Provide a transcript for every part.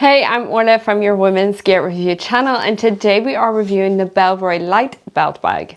Hey, I'm Orla from your Women's Gear Review channel, and today we are reviewing the Bellroy Lite Belt Bag.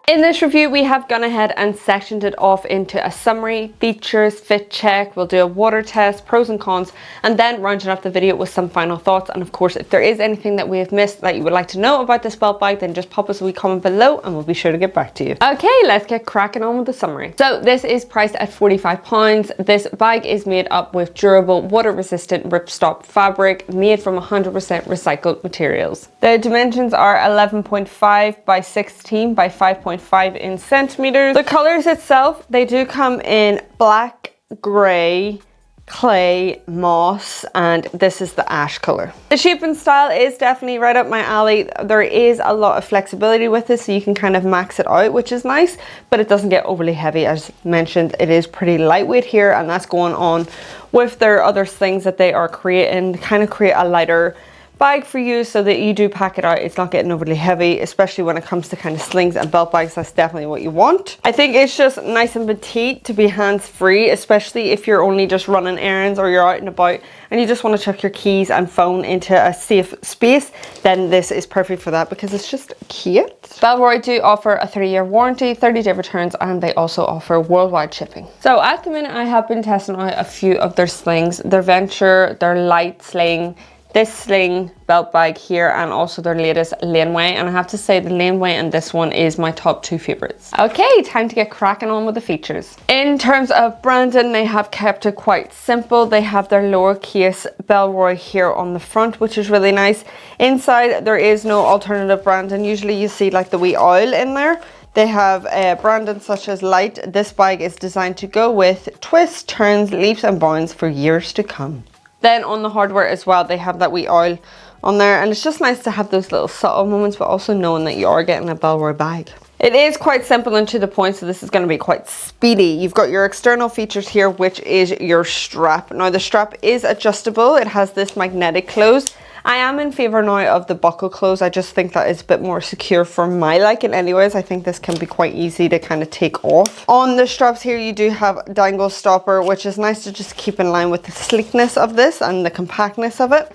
In this review, we have gone ahead and sectioned it off into a summary, features, fit check, we'll do a water test, pros and cons, and then rounding up the video with some final thoughts. And of course, if there is anything that we have missed that you would like to know about this belt bag, then just pop us a wee comment below and we'll be sure to get back to you. Okay, let's get cracking on with the summary. So this is priced at £45. This bag is made up with durable, water-resistant ripstop fabric made from 100% recycled materials. The dimensions are 11.5 by 16 by 5.5 in centimeters. The colors itself, they do come in black, grey, clay, moss, and this is the ash color. The shape and style is definitely right up my alley. There is a lot of flexibility with this, so you can kind of max it out, which is nice, but it doesn't get overly heavy. As mentioned, it is pretty lightweight here, and that's going on with their other slings that they are creating to kind of create a lighter bag for you so that you do pack it out. It's not getting overly heavy, especially when it comes to kind of slings and belt bags. That's definitely what you want. I think it's just nice and petite to be hands-free, especially if you're only just running errands or you're out and about and you just want to chuck your keys and phone into a safe space. Then this is perfect for that because it's just cute. Bellroy do offer a 3-year warranty, 30-day returns, and they also offer worldwide shipping. So at the minute, I have been testing out a few of their slings, their Venture, their Light Sling, this sling belt bag here, and also their latest laneway, and I have to say the laneway and this one is my top 2 favorites. Okay, time to get cracking on with the features. In terms of branding, they have kept it quite simple. They have their lowercase Bellroy here on the front, which is really nice. Inside there is no alternative branding. Usually you see like the wee oil in there. They have branding such as Light. This bag is designed to go with twists, turns, leaps and bounds for years to come. Then on the hardware as well, they have that wee oil on there, and it's just nice to have those little subtle moments, but also knowing that you are getting a Bellroy bag. It is quite simple and to the point, so this is going to be quite speedy. You've got your external features here, which is your strap. Now the strap is adjustable. It has this magnetic close. I am in favour now of the buckle close. I just think that is a bit more secure for my liking anyways. I think this can be quite easy to kind of take off. On the straps here, you do have dangle stopper, which is nice to just keep in line with the sleekness of this and the compactness of it.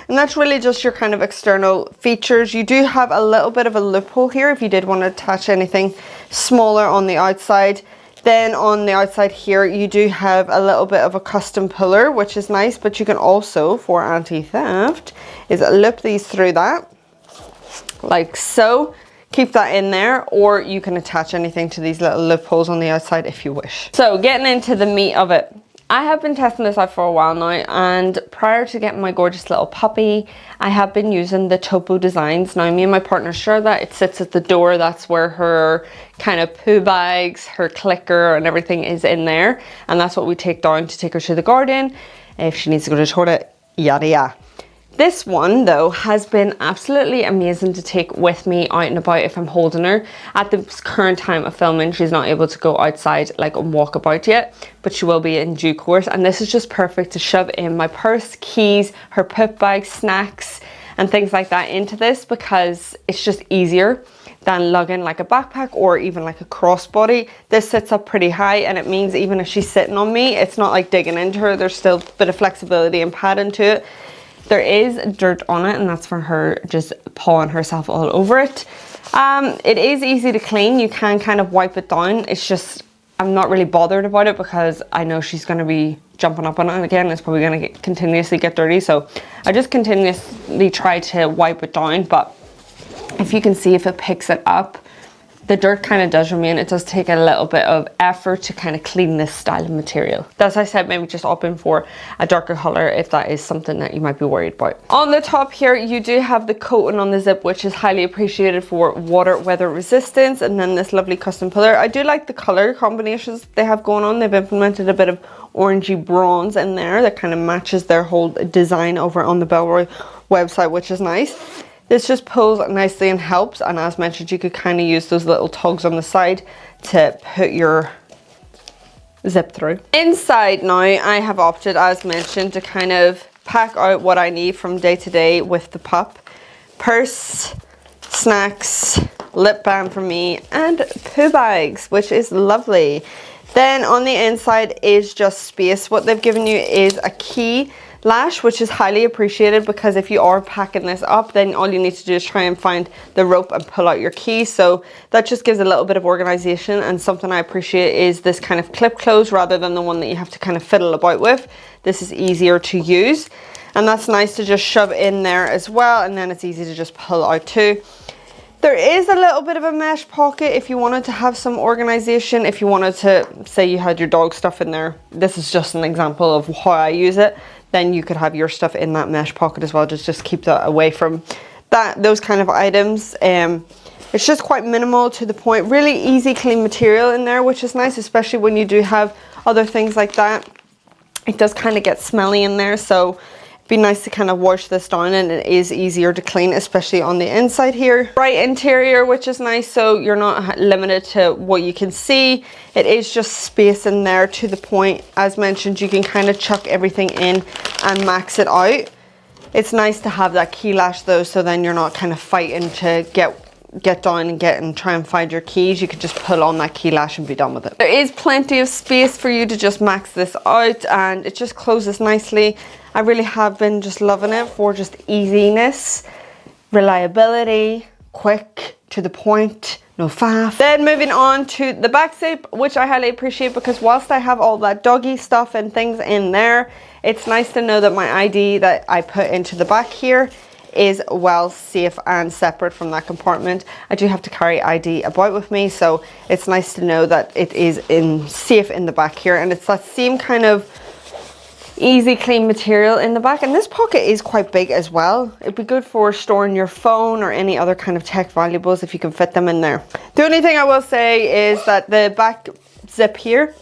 And that's really just your kind of external features. You do have a little bit of a loophole here if you did want to attach anything smaller on the outside. Then on the outside here, you do have a little bit of a custom puller, which is nice, but you can also, for anti-theft, is loop these through that, like so. Keep that in there, or you can attach anything to these little loopholes on the outside if you wish. So getting into the meat of it. I have been testing this out for a while now, and prior to getting my gorgeous little puppy, I have been using the Topo designs. Now me and my partner share that. It sits at the door. That's where her kind of poo bags, her clicker and everything is in there, and that's what we take down to take her to the garden if she needs to go to the toilet, yada yada. This one though has been absolutely amazing to take with me out and about if I'm holding her. At the current time of filming, she's not able to go outside like and walk about yet, but she will be in due course, and this is just perfect to shove in my purse, keys, her poop bag, snacks and things like that into this, because it's just easier than lugging like a backpack or even like a crossbody. This sits up pretty high, and it means even if she's sitting on me, it's not like digging into her. There's still a bit of flexibility and padding to it. There is dirt on it, and that's for her just pawing herself all over it. It is easy to clean. You can kind of wipe it down. It's just, I'm not really bothered about it because I know she's going to be jumping up on it again. It's probably going to continuously get dirty. So I just continuously try to wipe it down. But if you can see, if it picks it up, the dirt kind of does remain. It does take a little bit of effort to kind of clean this style of material. As I said, maybe just opt in for a darker color if that is something that you might be worried about. On the top here, you do have the coating on the zip, which is highly appreciated for water weather resistance, and then this lovely custom puller. I do like the color combinations they have going on. They've implemented a bit of orangey bronze in there that kind of matches their whole design over on the Bellroy website, which is nice. This just pulls nicely and helps, and as mentioned, you could kind of use those little tugs on the side to put your zip through. Inside now, I have opted, as mentioned, to kind of pack out what I need from day to day with the pup. Purse, snacks, lip balm for me, and poo bags, which is lovely. Then on the inside is just space. What they've given you is a key lash, which is highly appreciated, because if you are packing this up, then all you need to do is try and find the rope and pull out your key. So that just gives a little bit of organization, and something I appreciate is this kind of clip close rather than the one that you have to kind of fiddle about with. This is easier to use, and that's nice to just shove in there as well, and then it's easy to just pull out too. There is a little bit of a mesh pocket if you wanted to have some organization. If you wanted to, say you had your dog stuff in there, this is just an example of how I use it, then you could have your stuff in that mesh pocket as well. Just keep that away from those kind of items. It's just quite minimal, to the point, really easy clean material in there, which is nice, especially when you do have other things like that. It does kind of get smelly in there, so be nice to kind of wash this down, and it is easier to clean, especially on the inside here. Bright interior, which is nice, so you're not limited to what you can see. It is just space in there, to the point. As mentioned, you can kind of chuck everything in and max it out. It's nice to have that key lash though, so then you're not kind of fighting to get down and try and find your keys. You could just pull on that key lash and be done with it. There is plenty of space for you to just max this out, and it just closes nicely. I really have been just loving it for just easiness, reliability, quick, to the point, no faff. Then moving on to the back zip, which I highly appreciate, because whilst I have all that doggy stuff and things in there, it's nice to know that my ID that I put into the back here is well safe and separate from that compartment. I do have to carry ID about with me, so it's nice to know that it is safe in the back here, and it's that same kind of easy clean material in the back. And this pocket is quite big as well. It'd be good for storing your phone or any other kind of tech valuables if you can fit them in there. The only thing I will say is that the back zip here,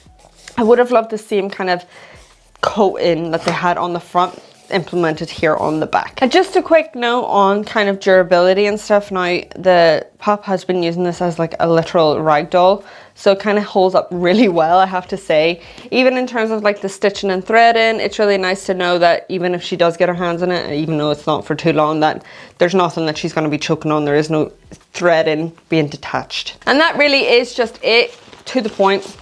I would have loved the same kind of coating that they had on the front implemented here on the back. And just a quick note on kind of durability and stuff. Now, the pup has been using this as like a literal rag doll, so it kind of holds up really well, I have to say. Even in terms of like the stitching and threading, it's really nice to know that even if she does get her hands in it, even though it's not for too long, that there's nothing that she's going to be choking on. There is no threading being detached. And that really is just it, to the point.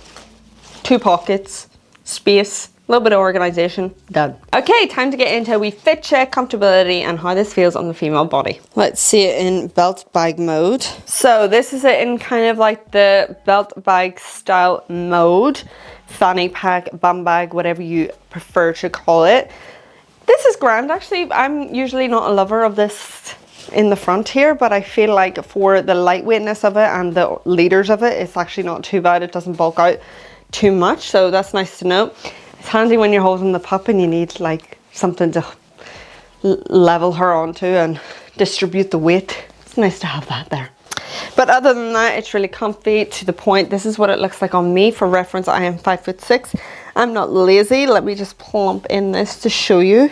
2 pockets, space, a little bit of organization, done. Okay, time to get into a wee fit check, comfortability, and how this feels on the female body. Let's see it in belt bag mode. So this is it in kind of like the belt bag style mode. Fanny pack, bum bag, whatever you prefer to call it. This is grand, actually. I'm usually not a lover of this in the front here, but I feel like for the lightweightness of it and the liters of it, it's actually not too bad. It doesn't bulk out too much, so that's nice to know. It's handy when you're holding the pup and you need like something to level her onto and distribute the weight. It's nice to have that there. But other than that, it's really comfy, to the point. This is what it looks like on me. For reference, I am 5'6". I'm not lazy. Let me just plump in this to show you.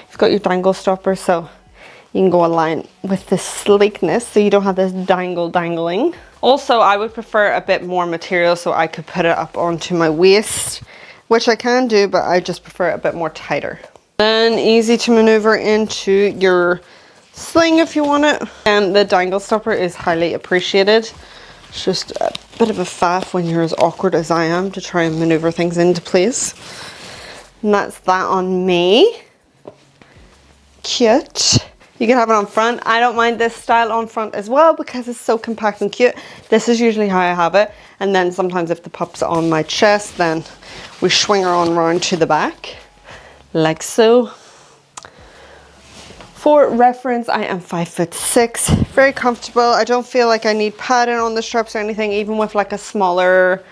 You've got your dangle stopper, so you can go align with the sleekness, so you don't have this dangling. Also, I would prefer a bit more material so I could put it up onto my waist, which I can do, but I just prefer it a bit more tighter. Then easy to maneuver into your sling if you want it. And the dangle stopper is highly appreciated. It's just a bit of a faff when you're as awkward as I am to try and maneuver things into place. And that's that on me. Cute. You can have it on front. I don't mind this style on front as well because it's so compact and cute. This is usually how I have it. And then sometimes if the pup's on my chest, then we swing her on round to the back, like so. For reference, I am 5'6", very comfortable. I don't feel like I need padding on the straps or anything, even with like a smaller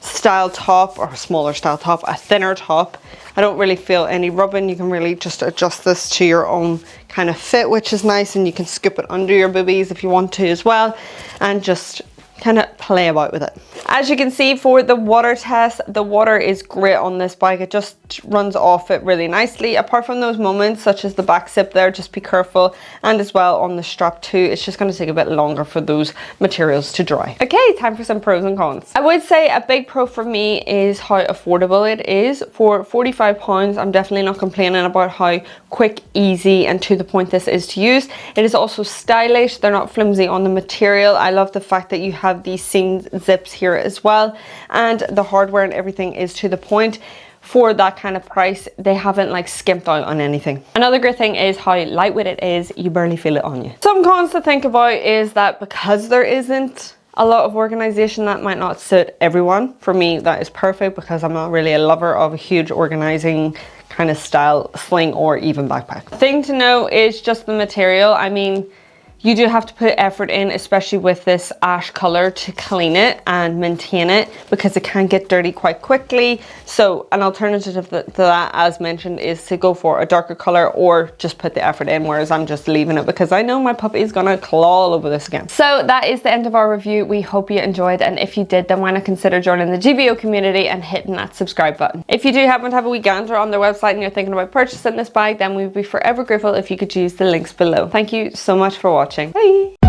style top, or a smaller style top, a thinner top. I don't really feel any rubbing. You can really just adjust this to your own kind of fit, which is nice, and you can scoop it under your boobies if you want to as well, and just kind of play about with it. As you can see, for the water test, the water is great on this bike. It just runs off it really nicely. Apart from those moments such as the back zip there, just be careful, and as well on the strap too, it's just going to take a bit longer for those materials to dry. Okay, time for some pros and cons. I would say a big pro for me is how affordable it is. For £45, I'm definitely not complaining about how quick, easy, and to the point this is to use. It is also stylish. They're not flimsy on the material. I love the fact that you have have these seam zips here as well, and the hardware and everything is to the point. For that kind of price, they haven't like skimped out on anything. Another great thing is how lightweight it is. You barely feel it on you. Some cons to think about is that because there isn't a lot of organization, that might not suit everyone. For me, that is perfect because I'm not really a lover of a huge organizing kind of style sling or even backpack. The thing to know is just the material. I mean, you do have to put effort in, especially with this ash color, to clean it and maintain it because it can get dirty quite quickly. So an alternative to that, as mentioned, is to go for a darker color or just put the effort in, whereas I'm just leaving it because I know my puppy is gonna claw all over this again. So that is the end of our review. We hope you enjoyed, and if you did, then why not consider joining the GVO community and hitting that subscribe button. If you do happen to have a wee gander on their website and you're thinking about purchasing this bag, then we'd be forever grateful if you could use the links below. Thank you so much for watching. Bye!